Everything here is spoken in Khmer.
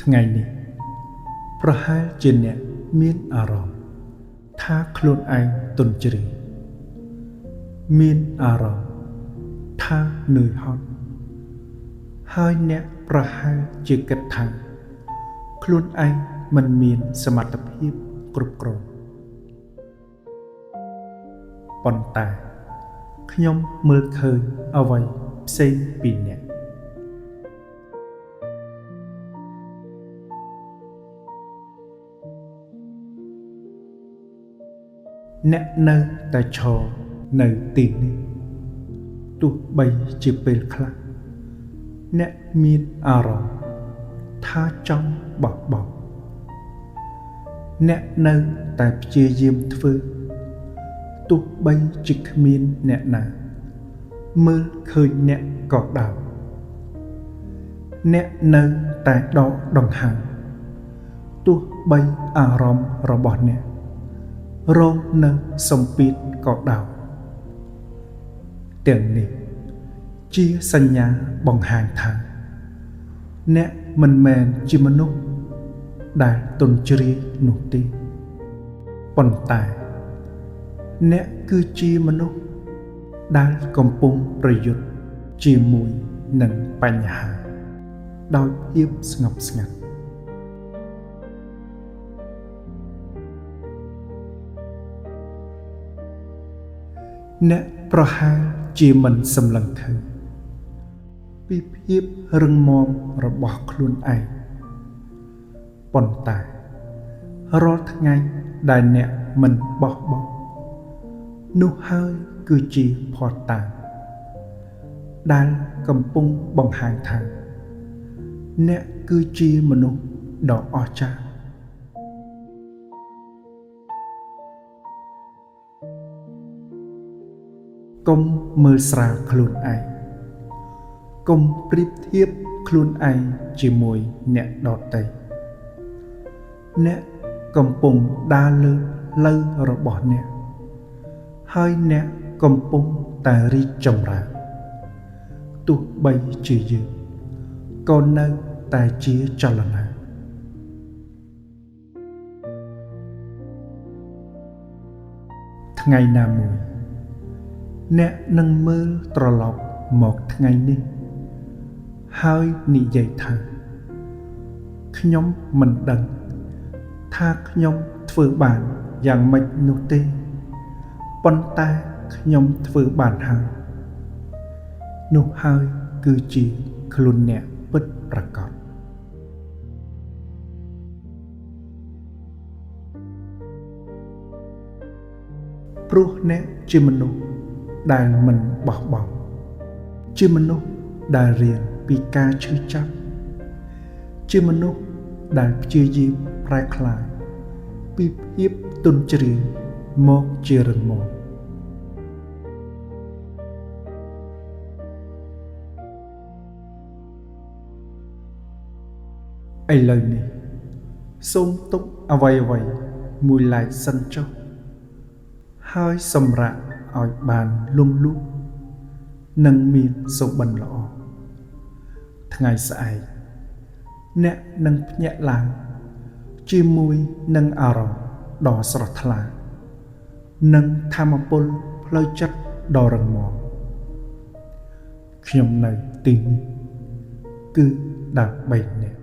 ថ្ងៃនេះប្រហែលជាអ្នកមានអារម្មណ៍ថាខ្លួនឯងទន់ជ្រាយមានអារម្មណ៍ថានឿយហត់ហើយអ្នកប្រហែលជាគិតថាខ្លួនឯងមិនមានសមត្ថភាពគ្រប់គ្រាន់ប៉ុន្តែខ្ញុំមើលឃើញអ្វីផ្សេងពីអ្នកអ្នកនៅតែឈរនៅទីនេះទោះបីជាពេលខ្លះអ្នកមានអារម្មណ៍ថាចង់បោះបង់អ្នកនៅតែព្យាយាមធ្វើទោះបីជាគ្មានអ្នកណាមើលឃើញអ្នកក៏ដោយអ្នកនៅតែដកដង្ហើមទោះបីអារម្មណ៍របស់អ្នករងនឹងសម្ពាធក៏ដោយទាំងនេះជាសញ្ញាបង្ហាញថាអ្នកមិនមែនជាមនុស្សដែលទន់ជ្រាយនោះទេប៉ុន្តែអ្នកគឺជាមនុស្សដែលកំពុងប្រយុទ្ធជាមួយនឹងបញ្ហាដោយភាពស្ងប់ស្ងាត់អ្នកប្រហែលជាមិនសម្លឹងឃើញពីភាពរឹងមាំរបស់ខ្លួនឯងប៉ុន្តែរាល់ថ្ងៃដែលអ្នកមិនបោះបង់នោះហើយគឺជាភស្តុតាងដែលកំពុងបង្ហាញថាអ្នកគឺជាមនុស្សដ៏អស្ចារ្យកុំមើលស្រាលខ្លួនឯងកុំប្រៀបធៀបខ្លួនឯងជាមួយអ្នកដទៃអ្នកកំពុងដើរលើផ្លូវរបស់អ្នកហើយអ្នកកំពុងតែរីកចម្រើនទោះបីជាយើងក៏នៅតែជាចលនាថ្ងៃណាមួយអ្នកនឹងមើលត្រឡប់មកថ្ងៃនេះហើយនិយាយថាខ្ញុំមិនដឹងថាខ្ញុំធ្វើបានយ៉ាងម៉េចនោះទេប៉ុន្តែខ្ញុំធ្វើបានហើយនោះហើយគឺជាខ្លួនអ្នកពិតប្រាកដព្រោះអ្នកជាមនុស្សដែលមិនបោះបង់ជាមនុស្សដែលរៀនពីការឈឺចាប់ជាមនុស្សដែលព្យាយាមប្រែក្លាយពីភាពទន់ជ្រាយមកជារឹងមាំឥឡូវនេះសូមទុកអ្វីមួយឡែកសិនចុះហើយសម្រាកឲ្យបានលំលូកនិងមានសុបិនល្អថ្ងៃស្អែកអ្នកនឹងភ្ញាក់ឡើងជាមួយនឹងអារម្មណ៍ដ៏ស្រស់ថ្លានិងថាមពលផ្លូវចិត្តដ៏រឹងមាំខ្ញុំនៅទីនេះគឺដើម្បីអ្នក